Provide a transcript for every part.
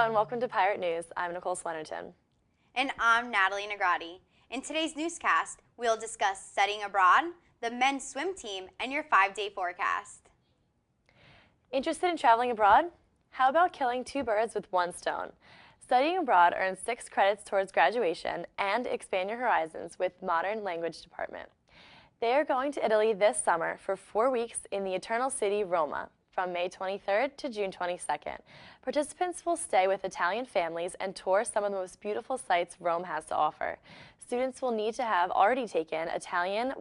Hello and welcome to Pirate News. I'm Nicole Slenderton. And I'm Natalie Nagrati. In today's newscast, we'll discuss studying abroad, the men's swim team, and your 5-day forecast. Interested in traveling abroad? How about killing two birds with one stone? Studying abroad earns 6 credits towards graduation and expand your horizons with Modern Language Department. They are going to Italy this summer for 4 weeks in the Eternal City, Roma, from May 23rd to June 22nd. Participants will stay with Italian families and tour some of the most beautiful sights Rome has to offer. Students will need to have already taken Italian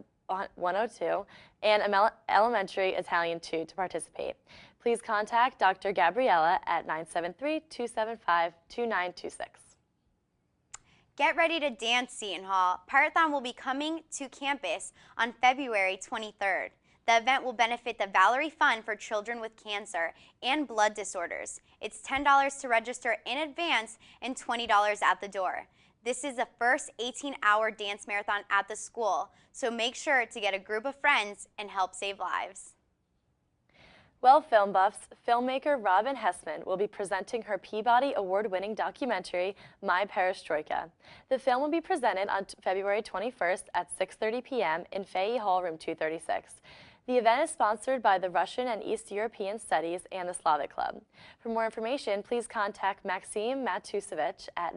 102 and Elementary Italian 2 to participate. Please contact Dr. Gabriella at 973-275-2926. Get ready to dance, Seton Hall. Pirathon will be coming to campus on February 23rd. The event will benefit the Valerie Fund for Children with Cancer and Blood Disorders. It's $10 to register in advance and $20 at the door. This is the first 18-hour dance marathon at the school, so make sure to get a group of friends and help save lives. Well, film buffs, filmmaker Robin Hessman will be presenting her Peabody Award-winning documentary, My Perestroika. The film will be presented on February 21st at 6:30 p.m. in Fahey Hall, room 236. The event is sponsored by the Russian and East European Studies and the Slavic Club. For more information, please contact Maxim Matusevich at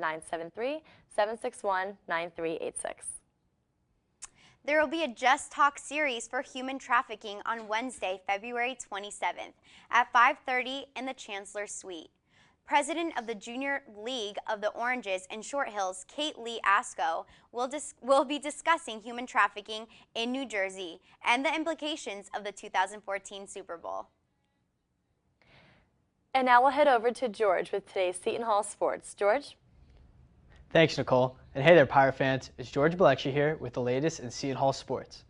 973-761-9386. There will be a Just Talk series for human trafficking on Wednesday, February 27th at 5:30 in the Chancellor's Suite. President of the Junior League of the Oranges and Short Hills, Kate Lee Asco, will be discussing human trafficking in New Jersey and the implications of the 2014 Super Bowl. And now we'll head over to George with today's Seton Hall Sports. George? Thanks, Nicole. And hey there, Pirate fans. It's George Balekshi here with the latest in Seton Hall sports.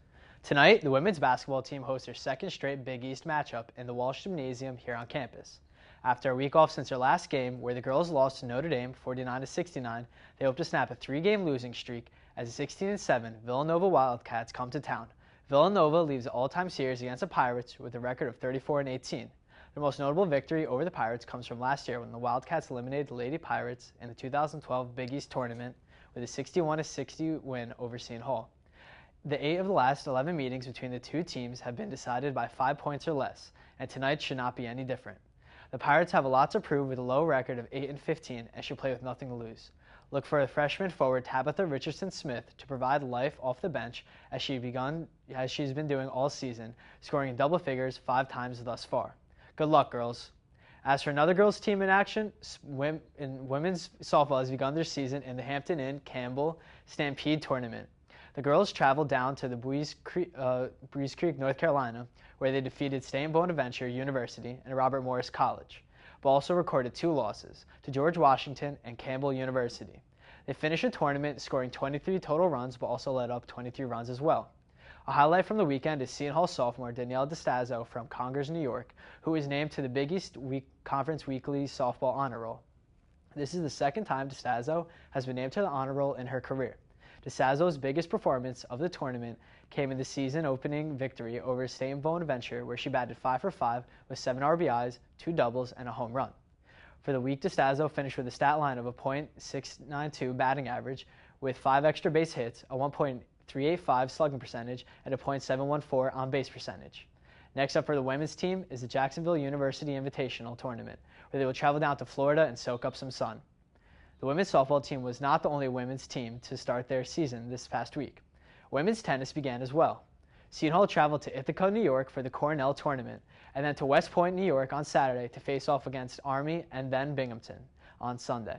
Tonight, the women's basketball team hosts their second straight Big East matchup in the Walsh Gymnasium here on campus. After a week off since their last game, where the girls lost to Notre Dame 49-69, they hope to snap a 3-game losing streak as the 16-7 Villanova Wildcats come to town. Villanova leaves the all-time series against the Pirates with a record of 34-18. Their most notable victory over the Pirates comes from last year when the Wildcats eliminated the Lady Pirates in the 2012 Big East Tournament with a 61-60 win over Seton Hall. The 8 of the last 11 meetings between the two teams have been decided by 5 points or less, and tonight should not be any different. The Pirates have a lot to prove with a low record of 8-15 and should play with nothing to lose. Look for the freshman forward Tabitha Richardson-Smith to provide life off the bench as she's been doing all season, scoring in double figures 5 times thus far. Good luck, girls. As for another girls' team in action, women's softball has begun their season in the Hampton Inn Campbell Stampede Tournament. The girls traveled down to the Breeze Creek, North Carolina, where they defeated State Bonaventure University and Robert Morris College, but also recorded 2 losses to George Washington and Campbell University. They finished the tournament scoring 23 total runs, but also let up 23 runs as well. A highlight from the weekend is Seton Hall sophomore Danielle DeStazzo from Congers, New York, who was named to the Big East Conference Weekly Softball Honor Roll. This is the second time DeStazzo has been named to the honor roll in her career. DeStazzo's biggest performance of the tournament came in the season-opening victory over State Bonaventure, where she batted 5 for 5 with 7 RBIs, 2 doubles, and a home run. For the week, DeStazzo finished with a stat line of a .692 batting average with 5 extra base hits, a 1.385 slugging percentage, and a .714 on-base percentage. Next up for the women's team is the Jacksonville University Invitational Tournament, where they will travel down to Florida and soak up some sun. The women's softball team was not the only women's team to start their season this past week. Women's tennis began as well. Seton Hall traveled to Ithaca, New York for the Cornell Tournament, and then to West Point, New York on Saturday to face off against Army and then Binghamton on Sunday.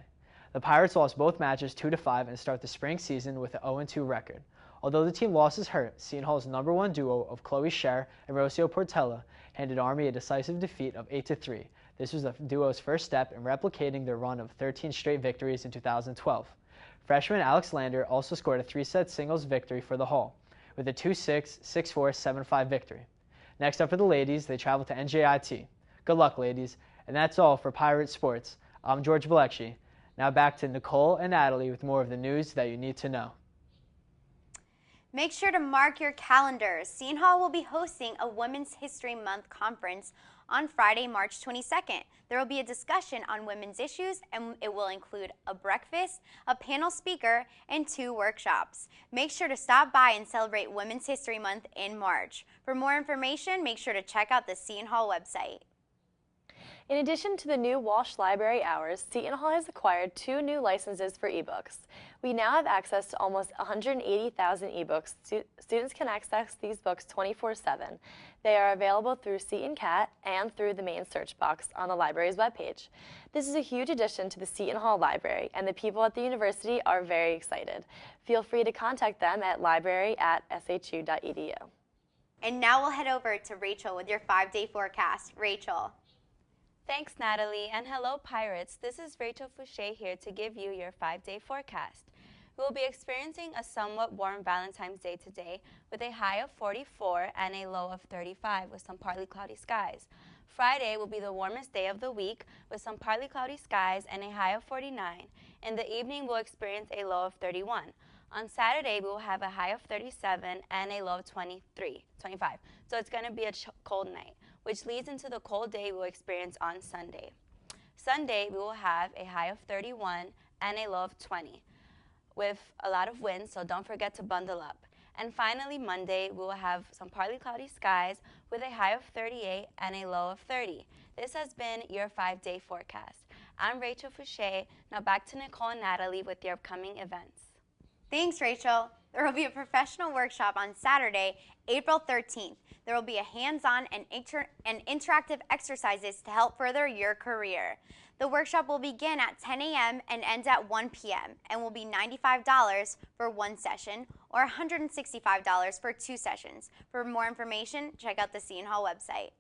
The Pirates lost both matches 2-5 and start the spring season with an 0-2 record. Although the team loss is hurt, Seton Hall's #1 duo of Chloe Scher and Rocio Portella handed Army a decisive defeat of 8-3. This was the duo's first step in replicating their run of 13 straight victories in 2012. Freshman Alex Lander also scored a 3-set singles victory for the Hall, with a 2-6, 6-4, 7-5 victory. Next up for the ladies, they travel to NJIT. Good luck, ladies. And that's all for Pirate Sports. I'm George Balekshi. Now back to Nicole and Natalie with more of the news that you need to know. Make sure to mark your calendars. Seton Hall will be hosting a Women's History Month conference on Friday, March 22nd. There will be a discussion on women's issues, and it will include a breakfast, a panel speaker, and 2 workshops. Make sure to stop by and celebrate Women's History Month in March. For more information, make sure to check out the Seton Hall website. In addition to the new Walsh Library Hours, Seton Hall has acquired 2 new licenses for ebooks. We now have access to almost 180,000 ebooks. Students can access these books 24/7. They are available through Seton Cat and through the main search box on the library's webpage. This is a huge addition to the Seton Hall Library, and the people at the university are very excited. Feel free to contact them at library@shu.edu. And now we'll head over to Rachel with your 5-day forecast. Rachel. Thanks, Natalie, and hello, Pirates. This is Rachel Fouché here to give you your 5-day forecast. We will be experiencing a somewhat warm Valentine's Day today with a high of 44 and a low of 35 with some partly cloudy skies. Friday will be the warmest day of the week with some partly cloudy skies and a high of 49. In the evening, we'll experience a low of 31. On Saturday, we will have a high of 37 and a low of 25. So it's going to be a cold night, which leads into the cold day we'll experience on Sunday. Sunday, we will have a high of 31 and a low of 20 with a lot of wind, so don't forget to bundle up. And finally, Monday, we will have some partly cloudy skies with a high of 38 and a low of 30. This has been your 5-day forecast. I'm Rachel Fouché. Now back to Nicole and Natalie with your upcoming events. Thanks, Rachel. There will be a professional workshop on Saturday, April 13th. There will be a hands-on and interactive exercises to help further your career. The workshop will begin at 10 a.m. and end at 1 p.m. and will be $95 for 1 session or $165 for 2 sessions. For more information, check out the Seton Hall website.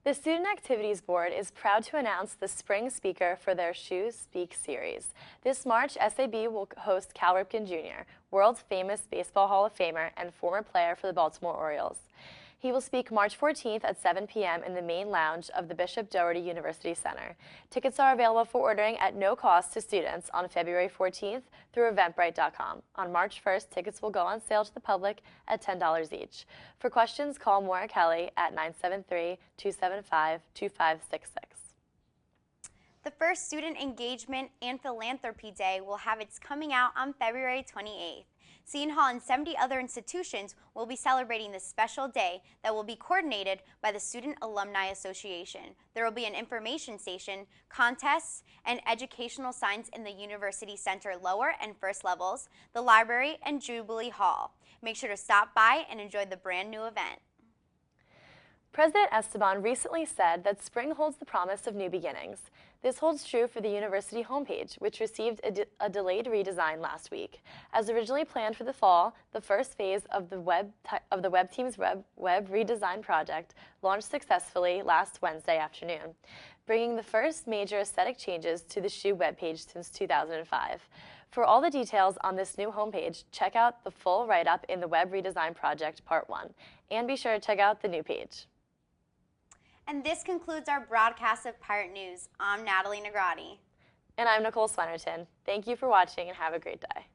The Student Activities Board is proud to announce the spring speaker for their Shoes Speak series. This March, SAB will host Cal Ripken Jr., world's famous Baseball Hall of Famer and former player for the Baltimore Orioles. He will speak March 14th at 7 p.m. in the main lounge of the Bishop Doherty University Center. Tickets are available for ordering at no cost to students on February 14th through Eventbrite.com. On March 1st, tickets will go on sale to the public at $10 each. For questions, call Maura Kelly at 973-275-2566. The first Student Engagement and Philanthropy Day will have its coming out on February 28th. Seton Hall and 70 other institutions will be celebrating this special day that will be coordinated by the Student Alumni Association. There will be an information station, contests, and educational signs in the University Center lower and first levels, the library, and Jubilee Hall. Make sure to stop by and enjoy the brand new event. President Esteban recently said that spring holds the promise of new beginnings. This holds true for the university homepage, which received a delayed redesign last week. As originally planned for the fall, the first phase of the web team's web redesign project launched successfully last Wednesday afternoon, bringing the first major aesthetic changes to the SHU webpage since 2005. For all the details on this new homepage, check out the full write-up in the Web Redesign Project Part 1, and be sure to check out the new page. And this concludes our broadcast of Pirate News. I'm Natalie Negrati. And I'm Nicole Swenerton. Thank you for watching and have a great day.